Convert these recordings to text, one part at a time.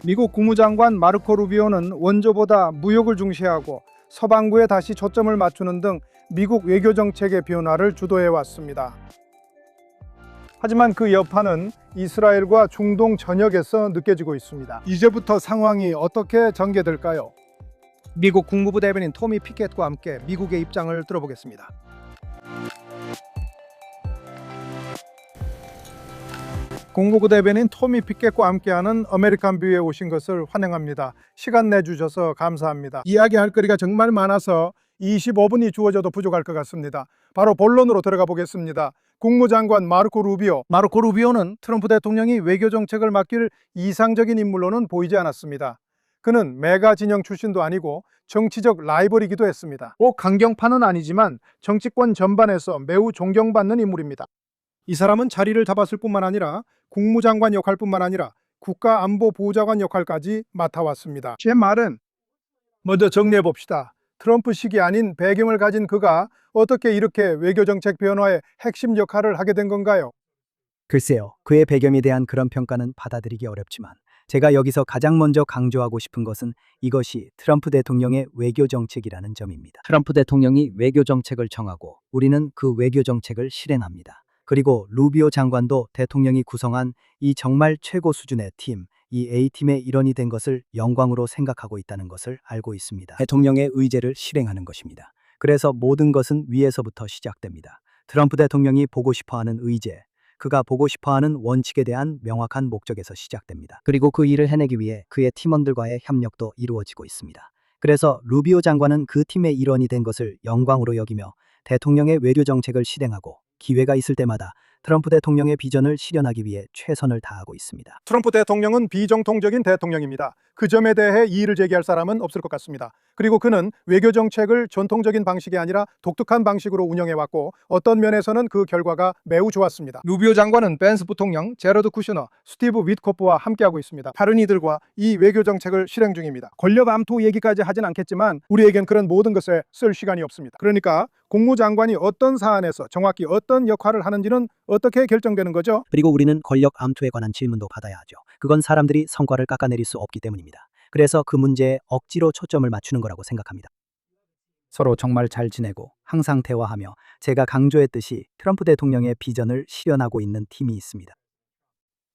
미국 국무장관 마르코 루비오는 원조보다 무역을 중시하고 서방부에 다시 초점을 맞추는 등 미국 외교 정책의 변화를 주도해 왔습니다. 하지만 그 여파는 이스라엘과 중동 전역에서 느껴지고 있습니다. 이제부터 상황이 어떻게 전개될까요? 미국 국무부 대변인 토미 피켓과 함께 미국의 입장을 들어보겠습니다. 국무부 대변인 토미 피켓과 함께하는 아메리칸 뷰에 오신 것을 환영합니다. 시간 내주셔서 감사합니다. 이야기할 거리가 정말 많아서 25분이 주어져도 부족할 것 같습니다. 바로 본론으로 들어가 보겠습니다. 국무장관 마르코 루비오는 트럼프 대통령이 외교 정책을 맡길 이상적인 인물로는 보이지 않았습니다. 그는 메가 진영 출신도 아니고 정치적 라이벌이기도 했습니다. 꼭 강경파는 아니지만 정치권 전반에서 매우 존경받는 인물입니다. 이 사람은 자리를 잡았을 뿐만 아니라 국무장관 역할뿐만 아니라 국가안보보좌관 역할까지 맡아왔습니다. 제 말은 먼저 정리해 봅시다. 트럼프식이 아닌 배경을 가진 그가 어떻게 이렇게 외교정책 변화의 핵심 역할을 하게 된 건가요? 글쎄요, 그의 배경에 대한 그런 평가는 받아들이기 어렵지만 제가 여기서 가장 먼저 강조하고 싶은 것은 이것이 트럼프 대통령의 외교 정책이라는 점입니다. 트럼프 대통령이 외교 정책을 정하고 우리는 그 외교 정책을 실행합니다. 그리고 루비오 장관도 대통령이 구성한 이 정말 최고 수준의 팀, 이 A팀의 일원이 된 것을 영광으로 생각하고 있다는 것을 알고 있습니다. 대통령의 의제를 실행하는 것입니다. 그래서 모든 것은 위에서부터 시작됩니다. 트럼프 대통령이 보고 싶어하는 의제, 그가 보고 싶어하는 원칙에 대한 명확한 목적에서 시작됩니다. 그리고 그 일을 해내기 위해 그의 팀원들과의 협력도 이루어지고 있습니다. 그래서 루비오 장관은 그 팀의 일원이 된 것을 영광으로 여기며 대통령의 외교 정책을 실행하고 기회가 있을 때마다 트럼프 대통령의 비전을 실현하기 위해 최선을 다하고 있습니다. 트럼프 대통령은 비정통적인 대통령입니다. 그 점에 대해 이의를 제기할 사람은 없을 것 같습니다. 그리고 그는 외교 정책을 전통적인 방식이 아니라 독특한 방식으로 운영해왔고 어떤 면에서는 그 결과가 매우 좋았습니다. 루비오 장관은 벤스 부통령, 제러드 쿠셔너, 스티브 위트코프와 함께하고 있습니다. 다른 이들과 이 외교 정책을 실행 중입니다. 권력 암투 얘기까지 하진 않겠지만 우리에겐 그런 모든 것에 쓸 시간이 없습니다. 그러니까 국무장관이 어떤 사안에서 정확히 어떤 역할을 하는지는 어떻게 결정되는 거죠? 그리고 우리는 권력 암투에 관한 질문도 받아야 하죠. 그건 사람들이 성과를 깎아내릴 수 없기 때문입니다. 그래서 그 문제에 억지로 초점을 맞추는 거라고 생각합니다. 서로 정말 잘 지내고 항상 대화하며 제가 강조했듯이 트럼프 대통령의 비전을 실현하고 있는 팀이 있습니다.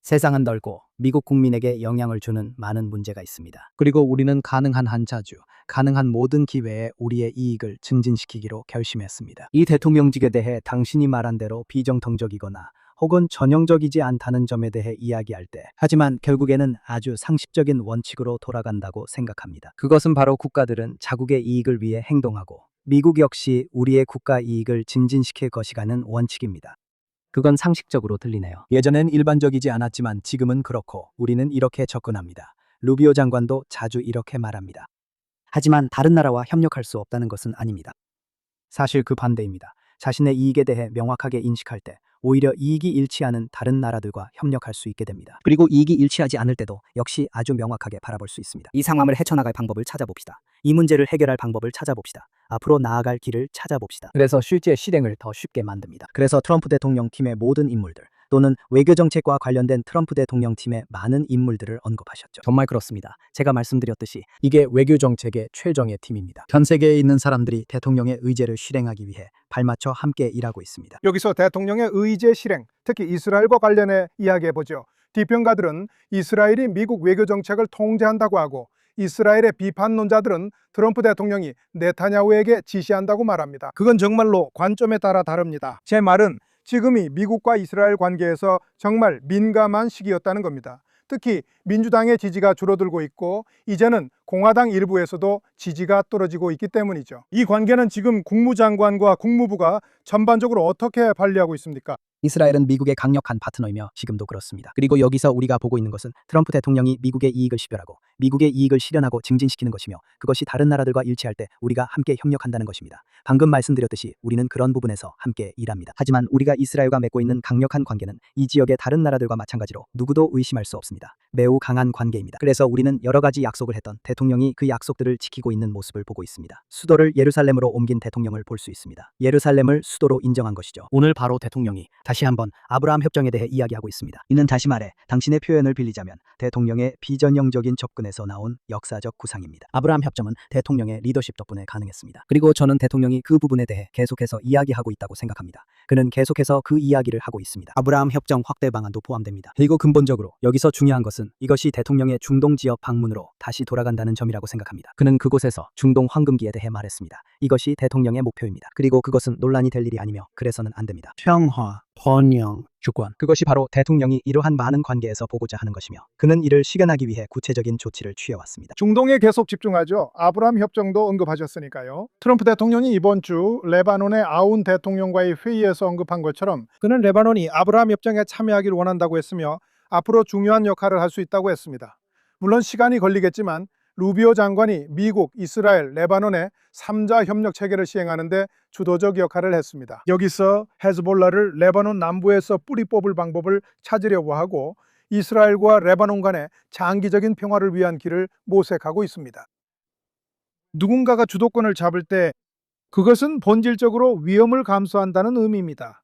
세상은 넓고 미국 국민에게 영향을 주는 많은 문제가 있습니다. 그리고 우리는 가능한 한 자주, 가능한 모든 기회에 우리의 이익을 증진시키기로 결심했습니다. 이 대통령직에 대해 당신이 말한 대로 비정통적이거나 혹은 전형적이지 않다는 점에 대해 이야기할 때 하지만 결국에는 아주 상식적인 원칙으로 돌아간다고 생각합니다. 그것은 바로 국가들은 자국의 이익을 위해 행동하고 미국 역시 우리의 국가 이익을 증진시킬 것이라는 원칙입니다. 그건 상식적으로 들리네요. 예전엔 일반적이지 않았지만 지금은 그렇고 우리는 이렇게 접근합니다. 루비오 장관도 자주 이렇게 말합니다. 하지만 다른 나라와 협력할 수 없다는 것은 아닙니다. 사실 그 반대입니다. 자신의 이익에 대해 명확하게 인식할 때 오히려 이익이 일치하는 다른 나라들과 협력할 수 있게 됩니다. 그리고 이익이 일치하지 않을 때도 역시 아주 명확하게 바라볼 수 있습니다. 이 상황을 헤쳐나갈 방법을 찾아봅시다. 이 문제를 해결할 방법을 찾아봅시다. 앞으로 나아갈 길을 찾아봅시다. 그래서 실제 실행을 더 쉽게 만듭니다. 그래서 트럼프 대통령 팀의 모든 인물들 또는 외교 정책과 관련된 트럼프 대통령 팀의 많은 인물들을 언급하셨죠. 정말 그렇습니다. 제가 말씀드렸듯이 이게 외교 정책의 최정예 팀입니다. 전 세계에 있는 사람들이 대통령의 의제를 실행하기 위해 발맞춰 함께 일하고 있습니다. 여기서 대통령의 의제 실행, 특히 이스라엘과 관련해 이야기해보죠. 비평가들은 이스라엘이 미국 외교 정책을 통제한다고 하고 이스라엘의 비판론자들은 트럼프 대통령이 네타냐후에게 지시한다고 말합니다. 그건 정말로 관점에 따라 다릅니다. 제 말은 지금이 미국과 이스라엘 관계에서 정말 민감한 시기였다는 겁니다. 특히 민주당의 지지가 줄어들고 있고 이제는 공화당 일부에서도 지지가 떨어지고 있기 때문이죠. 이 관계는 지금 국무장관과 국무부가 전반적으로 어떻게 관리하고 있습니까? 이스라엘은 미국의 강력한 파트너이며 지금도 그렇습니다. 그리고 여기서 우리가 보고 있는 것은 트럼프 대통령이 미국의 이익을 식별하고 미국의 이익을 실현하고 증진시키는 것이며 그것이 다른 나라들과 일치할 때 우리가 함께 협력한다는 것입니다. 방금 말씀드렸듯이 우리는 그런 부분에서 함께 일합니다. 하지만 우리가 이스라엘과 맺고 있는 강력한 관계는 이 지역의 다른 나라들과 마찬가지로 누구도 의심할 수 없습니다. 매우 강한 관계입니다. 그래서 우리는 여러 가지 약속을 했던 대통령이 그 약속들을 지키고 있는 모습을 보고 있습니다. 수도를 예루살렘으로 옮긴 대통령을 볼 수 있습니다. 예루살렘을 수도로 인정한 것이죠. 오늘 바로 대통령이 다시 한번 아브라함 협정에 대해 이야기하고 있습니다. 이는 다시 말해 당신의 표현을 빌리자면 대통령의 비전형적인 접근에서 나온 역사적 구상입니다. 아브라함 협정은 대통령의 리더십 덕분에 가능했습니다. 그리고 저는 대통령이 그 부분에 대해 계속해서 이야기하고 있다고 생각합니다. 그는 계속해서 그 이야기를 하고 있습니다. 아브라함 협정 확대 방안도 포함됩니다. 그리고 근본적으로 여기서 중요한 것은 이것이 대통령의 중동 지역 방문으로 다시 돌아간다는 점이라고 생각합니다. 그는 그곳에서 중동 황금기에 대해 말했습니다. 이것이 대통령의 목표입니다. 그리고 그것은 논란이 될 일이 아니며 그래서는 안 됩니다. 평화, 번영, 주권. 그것이 바로 대통령이 이러한 많은 관계에서 보고자 하는 것이며 그는 이를 실현하기 위해 구체적인 조치를 취해왔습니다. 중동에 계속 집중하죠. 아브라함 협정도 언급하셨으니까요. 트럼프 대통령이 이번 주 레바논의 아운 대통령과의 회의에서 언급한 것처럼 그는 레바논이 아브라함 협정에 참여하기를 원한다고 했으며 앞으로 중요한 역할을 할 수 있다고 했습니다. 물론 시간이 걸리겠지만 루비오 장관이 미국, 이스라엘, 레바논의 3자 협력 체계를 시행하는데 주도적 역할을 했습니다. 여기서 헤즈볼라를 레바논 남부에서 뿌리 뽑을 방법을 찾으려고 하고 이스라엘과 레바논 간의 장기적인 평화를 위한 길을 모색하고 있습니다. 누군가가 주도권을 잡을 때 그것은 본질적으로 위험을 감수한다는 의미입니다.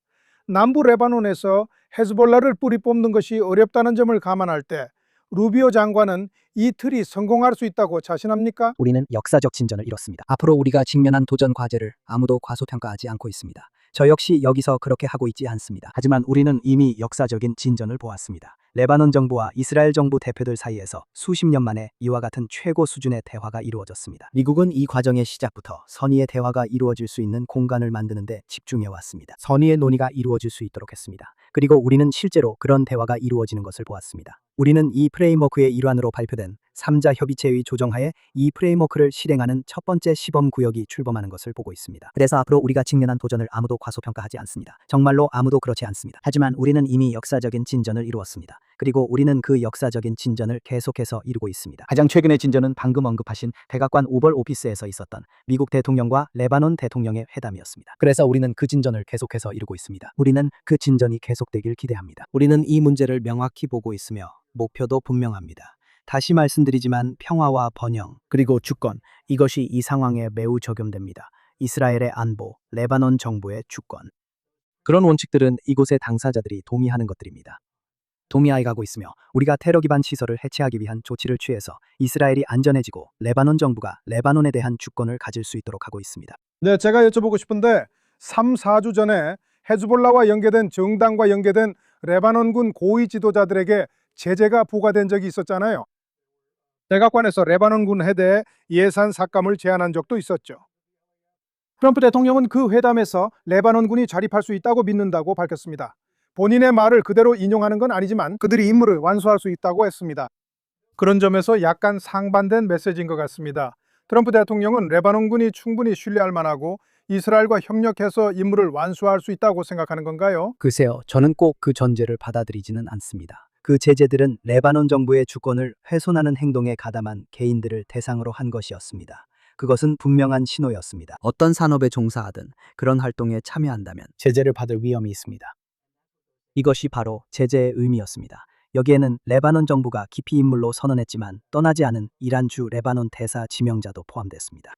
남부 레바논에서 헤즈볼라를 뿌리 뽑는 것이 어렵다는 점을 감안할 때 루비오 장관은 이 틀이 성공할 수 있다고 자신합니까? 우리는 역사적 진전을 이뤘습니다. 앞으로 우리가 직면한 도전 과제를 아무도 과소평가하지 않고 있습니다. 저 역시 여기서 그렇게 하고 있지 않습니다. 하지만 우리는 이미 역사적인 진전을 보았습니다. 레바논 정부와 이스라엘 정부 대표들 사이에서 수십 년 만에 이와 같은 최고 수준의 대화가 이루어졌습니다. 미국은 이 과정의 시작부터 선의의 대화가 이루어질 수 있는 공간을 만드는 데 집중해 왔습니다. 선의의 논의가 이루어질 수 있도록 했습니다. 그리고 우리는 실제로 그런 대화가 이루어지는 것을 보았습니다. 우리는 이 프레임워크의 일환으로 발표된 3자 협의체의 조정하에 이 프레임워크를 실행하는 첫 번째 시범 구역이 출범하는 것을 보고 있습니다. 그래서 앞으로 우리가 직면한 도전을 아무도 과소평가하지 않습니다. 정말로 아무도 그렇지 않습니다. 하지만 우리는 이미 역사적인 진전을 이루었습니다. 그리고 우리는 그 역사적인 진전을 계속해서 이루고 있습니다. 가장 최근의 진전은 방금 언급하신 백악관 오벌 오피스에서 있었던 미국 대통령과 레바논 대통령의 회담이었습니다. 그래서 우리는 그 진전을 계속해서 이루고 있습니다. 우리는 그 진전이 계속되길 기대합니다. 우리는 이 문제를 명확히 보고 있으며 목표도 분명합니다. 다시 말씀드리지만 평화와 번영, 그리고 주권, 이것이 이 상황에 매우 적용됩니다. 이스라엘의 안보, 레바논 정부의 주권. 그런 원칙들은 이곳의 당사자들이 동의하는 것들입니다. 동의하에 가고 있으며 우리가 테러 기반 시설을 해체하기 위한 조치를 취해서 이스라엘이 안전해지고 레바논 정부가 레바논에 대한 주권을 가질 수 있도록 하고 있습니다. 네, 제가 여쭤보고 싶은데 3, 4주 전에 헤즈볼라와 연계된 정당과 연계된 레바논군 고위 지도자들에게 제재가 부과된 적이 있었잖아요. 백악관에서 레바논군 해대에 예산 삭감을 제안한 적도 있었죠. 트럼프 대통령은 그 회담에서 레바논군이 자립할 수 있다고 믿는다고 밝혔습니다. 본인의 말을 그대로 인용하는 건 아니지만 그들이 임무를 완수할 수 있다고 했습니다. 그런 점에서 약간 상반된 메시지인 것 같습니다. 트럼프 대통령은 레바논군이 충분히 신뢰할 만하고 이스라엘과 협력해서 임무를 완수할 수 있다고 생각하는 건가요? 글쎄요, 저는 꼭 그 전제를 받아들이지는 않습니다. 그 제재들은 레바논 정부의 주권을 훼손하는 행동에 가담한 개인들을 대상으로 한 것이었습니다. 그것은 분명한 신호였습니다. 어떤 산업에 종사하든 그런 활동에 참여한다면 제재를 받을 위험이 있습니다. 이것이 바로 제재의 의미였습니다. 여기에는 레바논 정부가 기피 인물로 선언했지만 떠나지 않은 이란 주 레바논 대사 지명자도 포함됐습니다.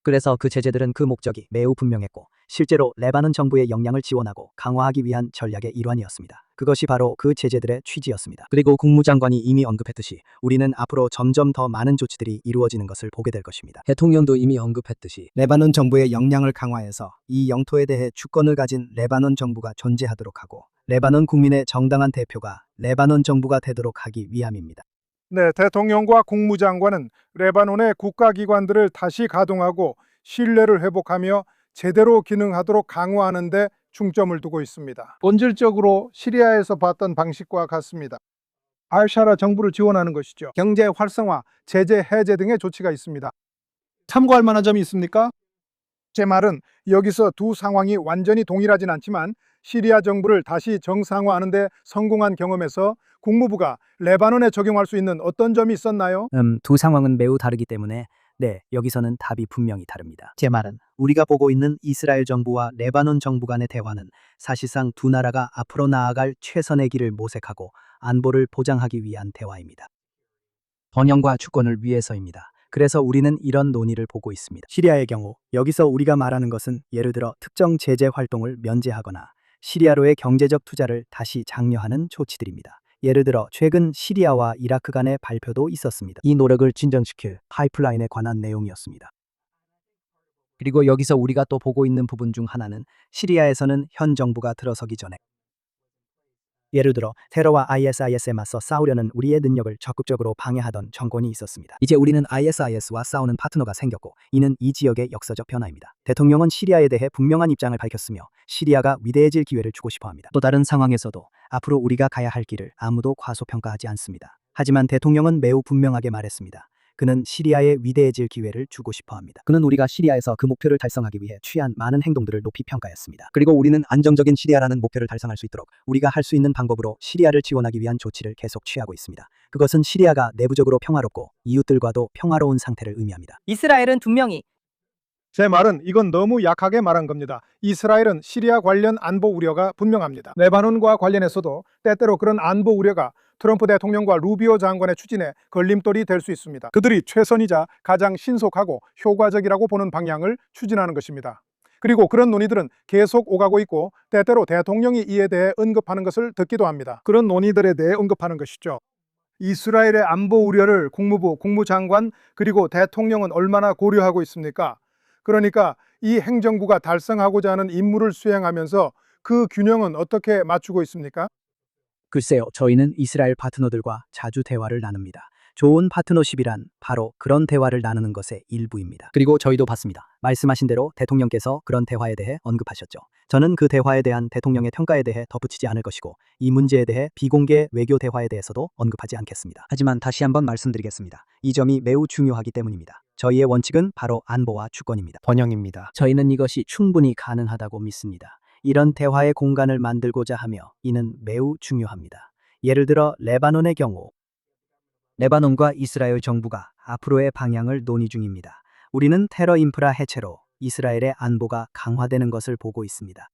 그래서 그 제재들은 그 목적이 매우 분명했고 실제로 레바논 정부의 역량을 지원하고 강화하기 위한 전략의 일환이었습니다. 그것이 바로 그 제재들의 취지였습니다. 그리고 국무장관이 이미 언급했듯이 우리는 앞으로 점점 더 많은 조치들이 이루어지는 것을 보게 될 것입니다. 대통령도 이미 언급했듯이 레바논 정부의 역량을 강화해서 이 영토에 대해 주권을 가진 레바논 정부가 존재하도록 하고 레바논 국민의 정당한 대표가 레바논 정부가 되도록 하기 위함입니다. 네, 대통령과 국무장관은 레바논의 국가기관들을 다시 가동하고 신뢰를 회복하며 제대로 기능하도록 강화하는 데 중점을 두고 있습니다. 본질적으로 시리아에서 봤던 방식과 같습니다. 알샤라 정부를 지원하는 것이죠. 경제 활성화, 제재 해제 등의 조치가 있습니다. 참고할 만한 점이 있습니까? 제 말은 여기서 두 상황이 완전히 동일하진 않지만 시리아 정부를 다시 정상화하는 데 성공한 경험에서 국무부가 레바논에 적용할 수 있는 어떤 점이 있었나요? 두 상황은 매우 다르기 때문에 여기서는 답이 분명히 다릅니다. 제 말은 우리가 보고 있는 이스라엘 정부와 레바논 정부 간의 대화는 사실상 두 나라가 앞으로 나아갈 최선의 길을 모색하고 안보를 보장하기 위한 대화입니다. 번영과 주권을 위해서입니다. 그래서 우리는 이런 논의를 보고 있습니다. 시리아의 경우 여기서 우리가 말하는 것은 예를 들어 특정 제재 활동을 면제하거나 시리아로의 경제적 투자를 다시 장려하는 조치들입니다. 예를 들어 최근 시리아와 이라크 간의 발표도 있었습니다. 이 노력을 진전시킬 파이프라인에 관한 내용이었습니다. 그리고 여기서 우리가 또 보고 있는 부분 중 하나는 시리아에서는 현 정부가 들어서기 전에 예를 들어 테러와 ISIS에 맞서 싸우려는 우리의 능력을 적극적으로 방해하던 정권이 있었습니다. 이제 우리는 ISIS와 싸우는 파트너가 생겼고 이는 이 지역의 역사적 변화입니다. 대통령은 시리아에 대해 분명한 입장을 밝혔으며 시리아가 위대해질 기회를 주고 싶어합니다. 또 다른 상황에서도 앞으로 우리가 가야 할 길을 아무도 과소평가하지 않습니다. 하지만 대통령은 매우 분명하게 말했습니다. 그는 시리아에 위대해질 기회를 주고 싶어합니다. 그는 우리가 시리아에서 그 목표를 달성하기 위해 취한 많은 행동들을 높이 평가했습니다. 그리고 우리는 안정적인 시리아라는 목표를 달성할 수 있도록 우리가 할 수 있는 방법으로 시리아를 지원하기 위한 조치를 계속 취하고 있습니다. 그것은 시리아가 내부적으로 평화롭고 이웃들과도 평화로운 상태를 의미합니다. 이스라엘은 분명히 제 말은 이건 너무 약하게 말한 겁니다. 이스라엘은 시리아 관련 안보 우려가 분명합니다. 레바논과 관련해서도 때때로 그런 안보 우려가 트럼프 대통령과 루비오 장관의 추진에 걸림돌이 될 수 있습니다. 그들이 최선이자 가장 신속하고 효과적이라고 보는 방향을 추진하는 것입니다. 그리고 그런 논의들은 계속 오가고 있고 때때로 대통령이 이에 대해 언급하는 것을 듣기도 합니다. 그런 논의들에 대해 언급하는 것이죠. 이스라엘의 안보 우려를 국무부, 국무장관 그리고 대통령은 얼마나 고려하고 있습니까? 그러니까 이 행정부가 달성하고자 하는 임무를 수행하면서 그 균형은 어떻게 맞추고 있습니까? 글쎄요, 저희는 이스라엘 파트너들과 자주 대화를 나눕니다. 좋은 파트너십이란 바로 그런 대화를 나누는 것의 일부입니다. 그리고 저희도 봤습니다. 말씀하신 대로 대통령께서 그런 대화에 대해 언급하셨죠. 저는 그 대화에 대한 대통령의 평가에 대해 덧붙이지 않을 것이고 이 문제에 대해 비공개 외교 대화에 대해서도 언급하지 않겠습니다. 하지만 다시 한번 말씀드리겠습니다. 이 점이 매우 중요하기 때문입니다. 저희의 원칙은 바로 안보와 주권입니다. 번영입니다. 저희는 이것이 충분히 가능하다고 믿습니다. 이런 대화의 공간을 만들고자 하며 이는 매우 중요합니다. 예를 들어 레바논의 경우 레바논과 이스라엘 정부가 앞으로의 방향을 논의 중입니다. 우리는 테러 인프라 해체로 이스라엘의 안보가 강화되는 것을 보고 있습니다.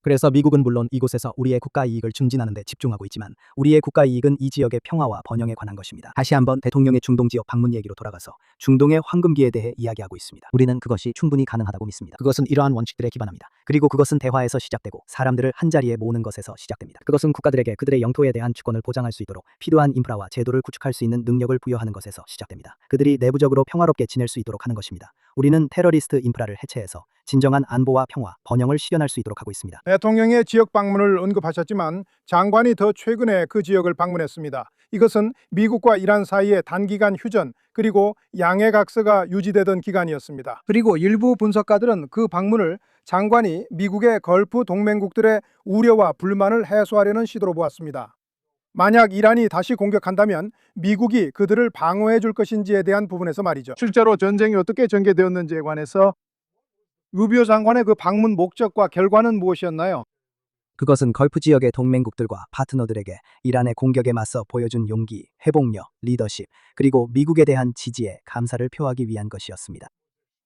그래서 미국은 물론 이곳에서 우리의 국가 이익을 증진하는 데 집중하고 있지만 우리의 국가 이익은 이 지역의 평화와 번영에 관한 것입니다. 다시 한번 대통령의 중동 지역 방문 얘기로 돌아가서 중동의 황금기에 대해 이야기하고 있습니다. 우리는 그것이 충분히 가능하다고 믿습니다. 그것은 이러한 원칙들에 기반합니다. 그리고 그것은 대화에서 시작되고 사람들을 한자리에 모으는 것에서 시작됩니다. 그것은 국가들에게 그들의 영토에 대한 주권을 보장할 수 있도록 필요한 인프라와 제도를 구축할 수 있는 능력을 부여하는 것에서 시작됩니다. 그들이 내부적으로 평화롭게 지낼 수 있도록 하는 것입니다. 우리는 테러리스트 인프라를 해체해서 진정한 안보와 평화, 번영을 실현할 수 있도록 하고 있습니다. 대통령의 지역 방문을 언급하셨지만 장관이 더 최근에 그 지역을 방문했습니다. 이것은 미국과 이란 사이의 단기간 휴전 그리고 양해각서가 유지되던 기간이었습니다. 그리고 일부 분석가들은 그 방문을 장관이 미국의 걸프 동맹국들의 우려와 불만을 해소하려는 시도로 보았습니다. 만약 이란이 다시 공격한다면 미국이 그들을 방어해 줄 것인지에 대한 부분에서 말이죠. 실제로 전쟁이 어떻게 전개되었는지에 관해서 루비오 장관의 그 방문 목적과 결과는 무엇이었나요? 그것은 걸프 지역의 동맹국들과 파트너들에게 이란의 공격에 맞서 보여준 용기, 회복력, 리더십, 그리고 미국에 대한 지지에 감사를 표하기 위한 것이었습니다.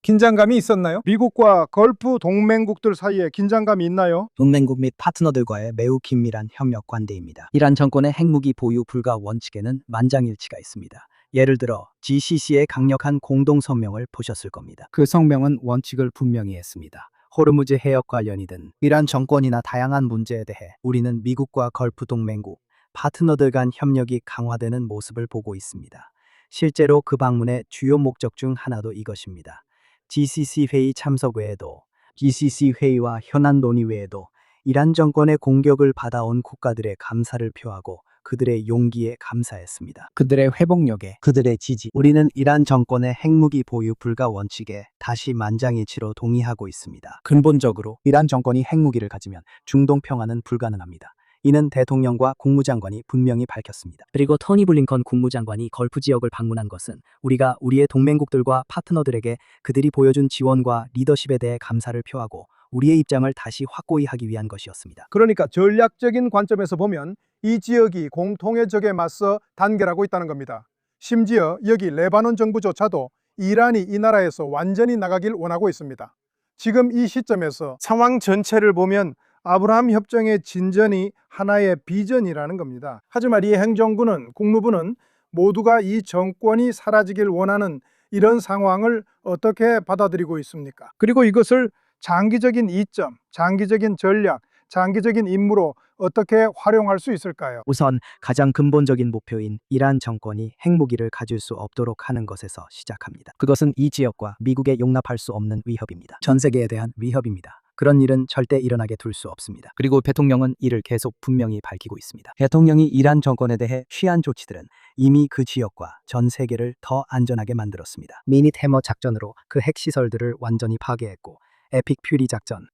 긴장감이 있었나요? 미국과 걸프 동맹국들 사이에 긴장감이 있나요? 동맹국 및 파트너들과의 매우 긴밀한 협력 관계입니다. 이란 정권의 핵무기 보유 불가 원칙에는 만장일치가 있습니다. 예를 들어 GCC의 강력한 공동 성명을 보셨을 겁니다. 그 성명은 원칙을 분명히 했습니다. 호르무즈 해역 관련이든 이란 정권이나 다양한 문제에 대해 우리는 미국과 걸프 동맹국, 파트너들 간 협력이 강화되는 모습을 보고 있습니다. 실제로 그 방문의 주요 목적 중 하나도 이것입니다. GCC 회의 참석 외에도 GCC 회의와 현안 논의 외에도 이란 정권의 공격을 받아온 국가들의 감사를 표하고 그들의 용기에 감사했습니다. 그들의 회복력에, 그들의 지지. 우리는 이란 정권의 핵무기 보유 불가 원칙에 다시 만장일치로 동의하고 있습니다. 근본적으로 이란 정권이 핵무기를 가지면 중동 평화는 불가능합니다. 이는 대통령과 국무장관이 분명히 밝혔습니다. 그리고 토니 블링컨 국무장관이 걸프 지역을 방문한 것은 우리가 우리의 동맹국들과 파트너들에게 그들이 보여준 지원과 리더십에 대해 감사를 표하고 우리의 입장을 다시 확고히 하기 위한 것이었습니다. 그러니까 전략적인 관점에서 보면 이 지역이 공통의 적에 맞서 단결하고 있다는 겁니다. 심지어 여기 레바논 정부조차도 이란이 이 나라에서 완전히 나가길 원하고 있습니다. 지금 이 시점에서 상황 전체를 보면 아브라함 협정의 진전이 하나의 비전이라는 겁니다. 하지만 이 행정부는, 국무부는 모두가 이 정권이 사라지길 원하는 이런 상황을 어떻게 받아들이고 있습니까? 그리고 이것을 장기적인 이점, 장기적인 전략, 장기적인 임무로 어떻게 활용할 수 있을까요? 우선 가장 근본적인 목표인 이란 정권이 핵무기를 가질 수 없도록 하는 것에서 시작합니다. 그것은 이 지역과 미국에 용납할 수 없는 위협입니다. 전 세계에 대한 위협입니다. 그런 일은 절대 일어나게 둘 수 없습니다. 그리고 대통령은 이를 계속 분명히 밝히고 있습니다. 대통령이 이란 정권에 대해 취한 조치들은 이미 그 지역과 전 세계를 더 안전하게 만들었습니다. 미닛 해머 작전으로 그 핵시설들을 완전히 파괴했고, 에픽 퓨리 작전,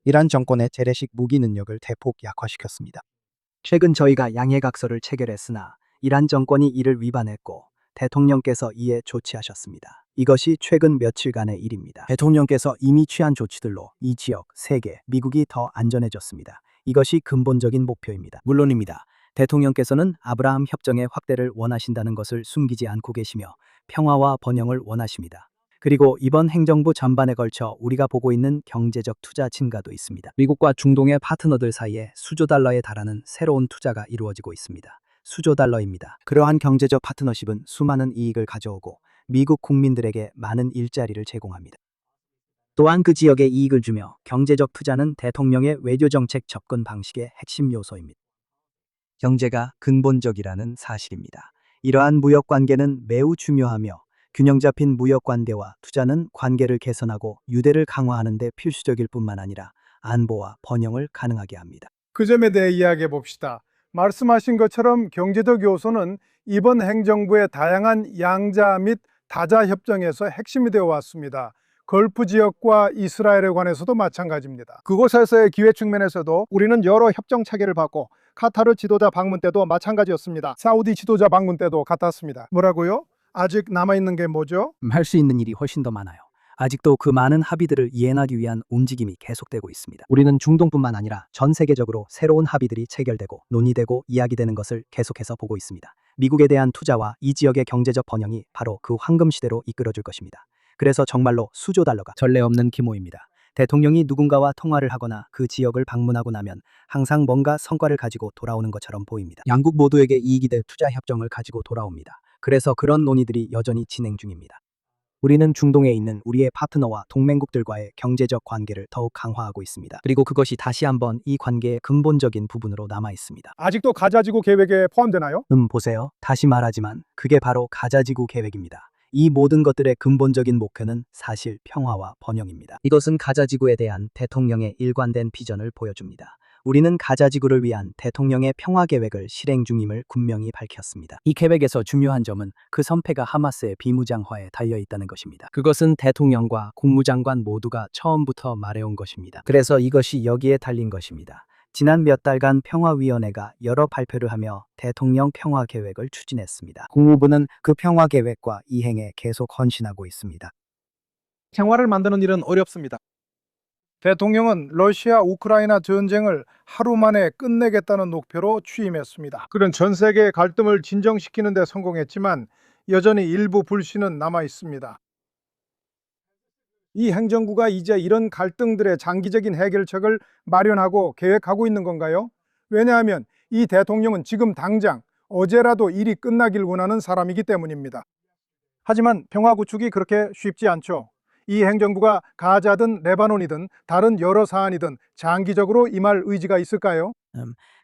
이란 정권의 재래식 무기 능력을 대폭 약화시켰습니다. 최근 저희가 양해각서를 체결했으나 이란 정권이 이를 위반했고 대통령께서 이에 조치하셨습니다. 이것이 최근 며칠간의 일입니다. 대통령께서 이미 취한 조치들로 이 지역, 세계, 미국이 더 안전해졌습니다. 이것이 근본적인 목표입니다. 물론입니다. 대통령께서는 아브라함 협정의 확대를 원하신다는 것을 숨기지 않고 계시며 평화와 번영을 원하십니다. 그리고 이번 행정부 전반에 걸쳐 우리가 보고 있는 경제적 투자 증가도 있습니다. 미국과 중동의 파트너들 사이에 수조 달러에 달하는 새로운 투자가 이루어지고 있습니다. 수조 달러입니다. 그러한 경제적 파트너십은 수많은 이익을 가져오고 미국 국민들에게 많은 일자리를 제공합니다. 또한 그 지역에 이익을 주며 경제적 투자는 대통령의 외교정책 접근 방식의 핵심 요소입니다. 경제가 근본적이라는 사실입니다. 이러한 무역 관계는 매우 중요하며 균형 잡힌 무역 관계와 투자는 관계를 개선하고 유대를 강화하는 데 필수적일 뿐만 아니라 안보와 번영을 가능하게 합니다. 그 점에 대해 이야기해 봅시다. 말씀하신 것처럼 경제적 요소는 이번 행정부의 다양한 양자 및 다자 협정에서 핵심이 되어 왔습니다. 걸프 지역과 이스라엘에 관해서도 마찬가지입니다. 그곳에서의 기회 측면에서도 우리는 여러 협정 체계를 받고 카타르 지도자 방문 때도 마찬가지였습니다. 사우디 지도자 방문 때도 같았습니다. 뭐라고요? 아직 남아있는 게 뭐죠? 할 수 있는 일이 훨씬 더 많아요. 아직도 그 많은 합의들을 이행하기 위한 움직임이 계속되고 있습니다. 우리는 중동뿐만 아니라 전 세계적으로 새로운 합의들이 체결되고 논의되고 이야기되는 것을 계속해서 보고 있습니다. 미국에 대한 투자와 이 지역의 경제적 번영이 바로 그 황금 시대로 이끌어줄 것입니다. 그래서 정말로 수조 달러가 전례 없는 규모입니다. 대통령이 누군가와 통화를 하거나 그 지역을 방문하고 나면 항상 뭔가 성과를 가지고 돌아오는 것처럼 보입니다. 양국 모두에게 이익이 될 투자 협정을 가지고 돌아옵니다. 그래서 그런 논의들이 여전히 진행 중입니다. 우리는 중동에 있는 우리의 파트너와 동맹국들과의 경제적 관계를 더욱 강화하고 있습니다. 그리고 그것이 다시 한번 이 관계의 근본적인 부분으로 남아 있습니다. 아직도 가자지구 계획에 포함되나요? 보세요. 다시 말하지만 그게 바로 가자지구 계획입니다. 이 모든 것들의 근본적인 목표는 사실 평화와 번영입니다. 이것은 가자지구에 대한 대통령의 일관된 비전을 보여줍니다. 우리는 가자지구를 위한 대통령의 평화 계획을 실행 중임을 분명히 밝혔습니다. 이 계획에서 중요한 점은 그 선패가 하마스의 비무장화에 달려 있다는 것입니다. 그것은 대통령과 국무장관 모두가 처음부터 말해온 것입니다. 그래서 이것이 여기에 달린 것입니다. 지난 몇 달간 평화위원회가 여러 발표를 하며 대통령 평화 계획을 추진했습니다. 국무부는 그 평화 계획과 이행에 계속 헌신하고 있습니다. 평화를 만드는 일은 어렵습니다. 대통령은 러시아 우크라이나 전쟁을 하루 만에 끝내겠다는 목표로 취임했습니다. 그런 전 세계의 갈등을 진정시키는 데 성공했지만 여전히 일부 불신은 남아 있습니다. 이 행정부가 이제 이런 갈등들의 장기적인 해결책을 마련하고 계획하고 있는 건가요? 왜냐하면 이 대통령은 지금 당장 어제라도 일이 끝나길 원하는 사람이기 때문입니다. 하지만 평화 구축이 그렇게 쉽지 않죠. 이 행정부가 가자든 레바논이든 다른 여러 사안이든 장기적으로 임할 의지가 있을까요?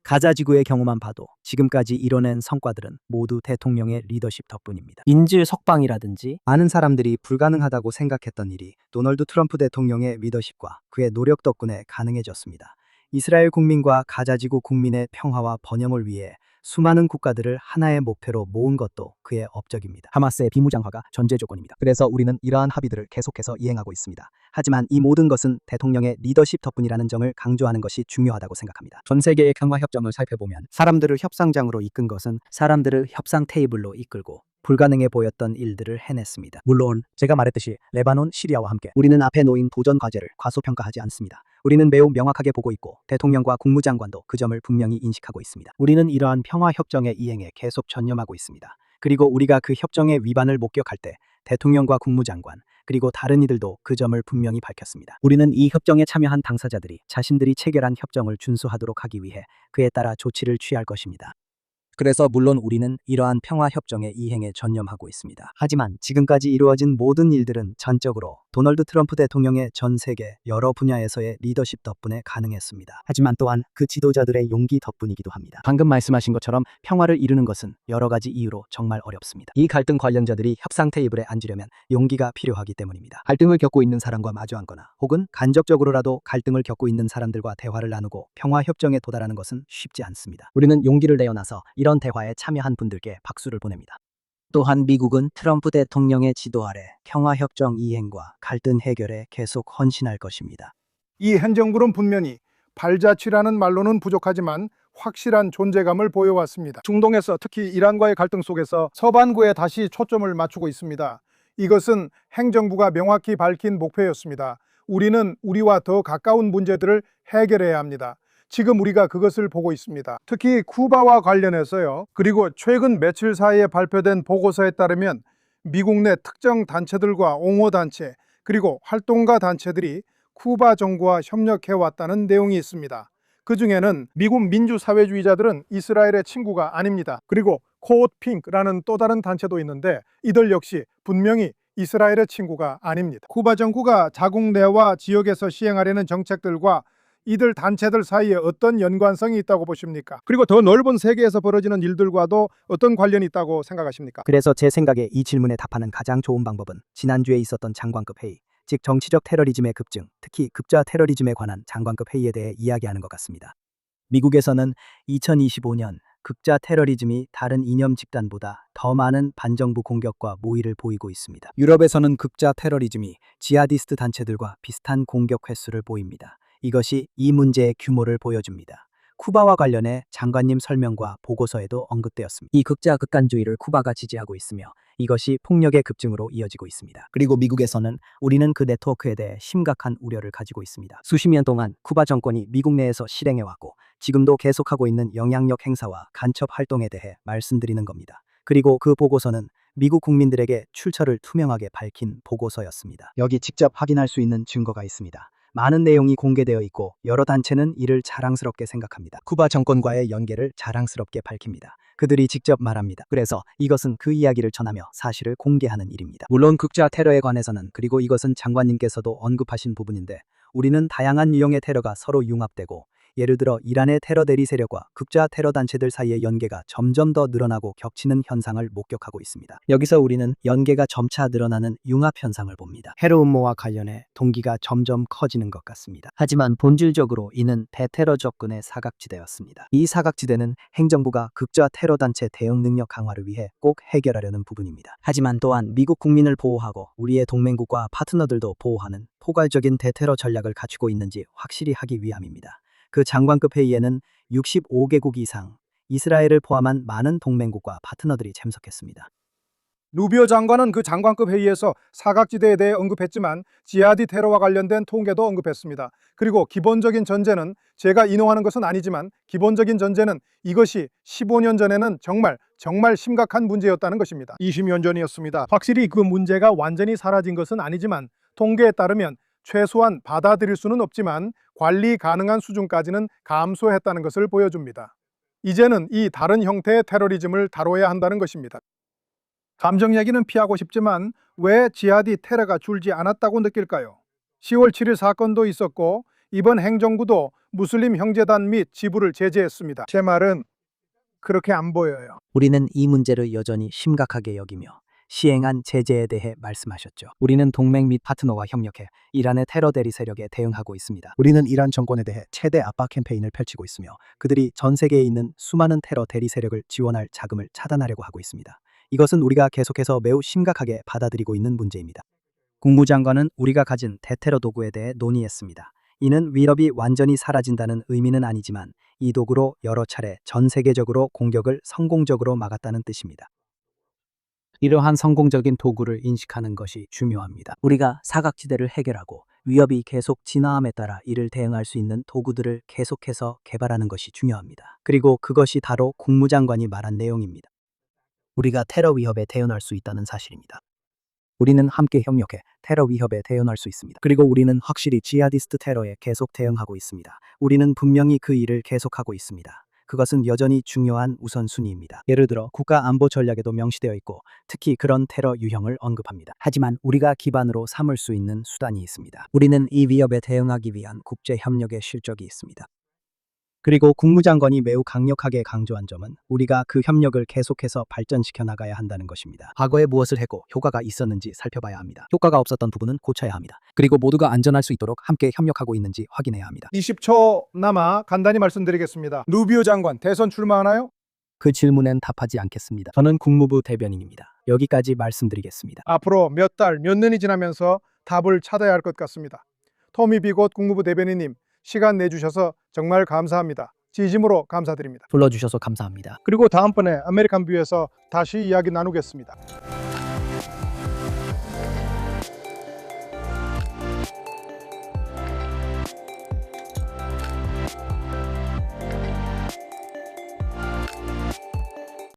가자지구의 경우만 봐도 지금까지 이뤄낸 성과들은 모두 대통령의 리더십 덕분입니다. 인질 석방이라든지 많은 사람들이 불가능하다고 생각했던 일이 도널드 트럼프 대통령의 리더십과 그의 노력 덕분에 가능해졌습니다. 이스라엘 국민과 가자지구 국민의 평화와 번영을 위해 수많은 국가들을 하나의 목표로 모은 것도 그의 업적입니다. 하마스의 비무장화가 전제 조건입니다. 그래서 우리는 이러한 합의들을 계속해서 이행하고 있습니다. 하지만 이 모든 것은 대통령의 리더십 덕분이라는 점을 강조하는 것이 중요하다고 생각합니다. 전 세계의 평화 협정을 살펴보면 사람들을 협상장으로 이끈 것은 사람들을 협상 테이블로 이끌고 불가능해 보였던 일들을 해냈습니다. 물론 제가 말했듯이 레바논, 시리아와 함께 우리는 앞에 놓인 도전 과제를 과소평가하지 않습니다. 우리는 매우 명확하게 보고 있고 대통령과 국무장관도 그 점을 분명히 인식하고 있습니다. 우리는 이러한 평화 협정의 이행에 계속 전념하고 있습니다. 그리고 우리가 그 협정의 위반을 목격할 때 대통령과 국무장관 그리고 다른 이들도 그 점을 분명히 밝혔습니다. 우리는 이 협정에 참여한 당사자들이 자신들이 체결한 협정을 준수하도록 하기 위해 그에 따라 조치를 취할 것입니다. 그래서 물론 우리는 이러한 평화협정의 이행에 전념하고 있습니다. 하지만 지금까지 이루어진 모든 일들은 전적으로 도널드 트럼프 대통령의 전 세계 여러 분야에서의 리더십 덕분에 가능했습니다. 하지만 또한 그 지도자들의 용기 덕분이기도 합니다. 방금 말씀하신 것처럼 평화를 이루는 것은 여러 가지 이유로 정말 어렵습니다. 이 갈등 관련자들이 협상 테이블에 앉으려면 용기가 필요하기 때문입니다. 갈등을 겪고 있는 사람과 마주 앉거나 혹은 간접적으로라도 갈등을 겪고 있는 사람들과 대화를 나누고 평화협정에 도달하는 것은 쉽지 않습니다. 우리는 용기를 내어놔서 이런 대화에 참여한 분들께 박수를 보냅니다. 또한 미국은 트럼프 대통령의 지도 아래 평화협정 이행과 갈등 해결에 계속 헌신할 것입니다. 이 행정부는 분명히 발자취라는 말로는 부족하지만 확실한 존재감을 보여왔습니다. 중동에서 특히 이란과의 갈등 속에서 서반구에 다시 초점을 맞추고 있습니다. 이것은 행정부가 명확히 밝힌 목표였습니다. 우리는 우리와 더 가까운 문제들을 해결해야 합니다. 지금 우리가 그것을 보고 있습니다. 특히 쿠바와 관련해서요. 그리고 최근 며칠 사이에 발표된 보고서에 따르면 미국 내 특정 단체들과 옹호단체 그리고 활동가 단체들이 쿠바 정부와 협력해왔다는 내용이 있습니다. 그 중에는 미국 민주사회주의자들은 이스라엘의 친구가 아닙니다. 그리고 코드핑크라는 또 다른 단체도 있는데 이들 역시 분명히 이스라엘의 친구가 아닙니다. 쿠바 정부가 자국 내와 지역에서 시행하려는 정책들과 이들 단체들 사이에 어떤 연관성이 있다고 보십니까? 그리고 더 넓은 세계에서 벌어지는 일들과도 어떤 관련이 있다고 생각하십니까? 그래서 제 생각에 이 질문에 답하는 가장 좋은 방법은 지난주에 있었던 장관급 회의, 즉 정치적 테러리즘의 급증, 특히 급자 테러리즘에 관한 장관급 회의에 대해 이야기하는 것 같습니다. 미국에서는 2025년 극자 테러리즘이 다른 이념 집단보다 더 많은 반정부 공격과 모의를 보이고 있습니다. 유럽에서는 극자 테러리즘이 지하디스트 단체들과 비슷한 공격 횟수를 보입니다. 이것이 이 문제의 규모를 보여줍니다. 쿠바와 관련해 장관님 설명과 보고서에도 언급되었습니다. 이 극자 극단주의를 쿠바가 지지하고 있으며 이것이 폭력의 급증으로 이어지고 있습니다. 그리고 미국에서는 우리는 그 네트워크에 대해 심각한 우려를 가지고 있습니다. 수십 년 동안 쿠바 정권이 미국 내에서 실행해왔고 지금도 계속하고 있는 영향력 행사와 간첩 활동에 대해 말씀드리는 겁니다. 그리고 그 보고서는 미국 국민들에게 출처를 투명하게 밝힌 보고서였습니다. 여기 직접 확인할 수 있는 증거가 있습니다. 많은 내용이 공개되어 있고 여러 단체는 이를 자랑스럽게 생각합니다. 쿠바 정권과의 연계를 자랑스럽게 밝힙니다. 그들이 직접 말합니다. 그래서 이것은 그 이야기를 전하며 사실을 공개하는 일입니다. 물론 극자 테러에 관해서는 그리고 이것은 장관님께서도 언급하신 부분인데 우리는 다양한 유형의 테러가 서로 융합되고 예를 들어 이란의 테러 대리 세력과 극자 테러 단체들 사이의 연계가 점점 더 늘어나고 겹치는 현상을 목격하고 있습니다. 여기서 우리는 연계가 점차 늘어나는 융합 현상을 봅니다. 테러 음모와 관련해 동기가 점점 커지는 것 같습니다. 하지만 본질적으로 이는 대테러 접근의 사각지대였습니다. 이 사각지대는 행정부가 극자 테러 단체 대응 능력 강화를 위해 꼭 해결하려는 부분입니다. 하지만 또한 미국 국민을 보호하고 우리의 동맹국과 파트너들도 보호하는 포괄적인 대테러 전략을 갖추고 있는지 확실히 하기 위함입니다. 그 장관급 회의에는 65개국 이상, 이스라엘을 포함한 많은 동맹국과 파트너들이 참석했습니다. 루비오 장관은 그 장관급 회의에서 사각지대에 대해 언급했지만 지하디 테러와 관련된 통계도 언급했습니다. 그리고 기본적인 전제는 제가 인용하는 것은 아니지만 기본적인 전제는 이것이 15년 전에는 정말 심각한 문제였다는 것입니다. 20년 전이었습니다. 확실히 그 문제가 완전히 사라진 것은 아니지만 통계에 따르면 최소한 받아들일 수는 없지만 관리 가능한 수준까지는 감소했다는 것을 보여줍니다. 이제는 이 다른 형태의 테러리즘을 다뤄야 한다는 것입니다. 감정 얘기는 피하고 싶지만 왜 지하디 테러가 줄지 않았다고 느낄까요? 10월 7일 사건도 있었고 이번 행정부도 무슬림 형제단 및 지부를 제재했습니다. 제 말은 그렇게 안 보여요. 우리는 이 문제를 여전히 심각하게 여기며 시행한 제재에 대해 말씀하셨죠. 우리는 동맹 및 파트너와 협력해 이란의 테러 대리 세력에 대응하고 있습니다. 우리는 이란 정권에 대해 최대 압박 캠페인을 펼치고 있으며 그들이 전 세계에 있는 수많은 테러 대리 세력을 지원할 자금을 차단하려고 하고 있습니다. 이것은 우리가 계속해서 매우 심각하게 받아들이고 있는 문제입니다. 국무장관은 우리가 가진 대테러 도구에 대해 논의했습니다. 이는 위협이 완전히 사라진다는 의미는 아니지만 이 도구로 여러 차례 전 세계적으로 공격을 성공적으로 막았다는 뜻입니다. 이러한 성공적인 도구를 인식하는 것이 중요합니다. 우리가 사각지대를 해결하고 위협이 계속 진화함에 따라 이를 대응할 수 있는 도구들을 계속해서 개발하는 것이 중요합니다. 그리고 그것이 바로 국무장관이 말한 내용입니다. 우리가 테러 위협에 대응할 수 있다는 사실입니다. 우리는 함께 협력해 테러 위협에 대응할 수 있습니다. 그리고 우리는 확실히 지하디스트 테러에 계속 대응하고 있습니다. 우리는 분명히 그 일을 계속하고 있습니다. 그것은 여전히 중요한 우선순위입니다. 예를 들어 국가 안보 전략에도 명시되어 있고 특히 그런 테러 유형을 언급합니다. 하지만 우리가 기반으로 삼을 수 있는 수단이 있습니다. 우리는 이 위협에 대응하기 위한 국제 협력의 실적이 있습니다. 그리고 국무장관이 매우 강력하게 강조한 점은 우리가 그 협력을 계속해서 발전시켜 나가야 한다는 것입니다. 과거에 무엇을 했고 효과가 있었는지 살펴봐야 합니다. 효과가 없었던 부분은 고쳐야 합니다. 그리고 모두가 안전할 수 있도록 함께 협력하고 있는지 확인해야 합니다. 20초 남아 간단히 말씀드리겠습니다. 루비오 장관 대선 출마하나요? 그 질문엔 답하지 않겠습니다. 저는 국무부 대변인입니다. 여기까지 말씀드리겠습니다. 앞으로 몇 달, 몇 년이 지나면서 답을 찾아야 할 것 같습니다. 토미 비got 국무부 대변인님, 시간 내주셔서 정말 감사합니다. 진심으로 감사드립니다. 불러주셔서 감사합니다. 그리고 다음번에 아메리칸 뷰에서 다시 이야기 나누겠습니다.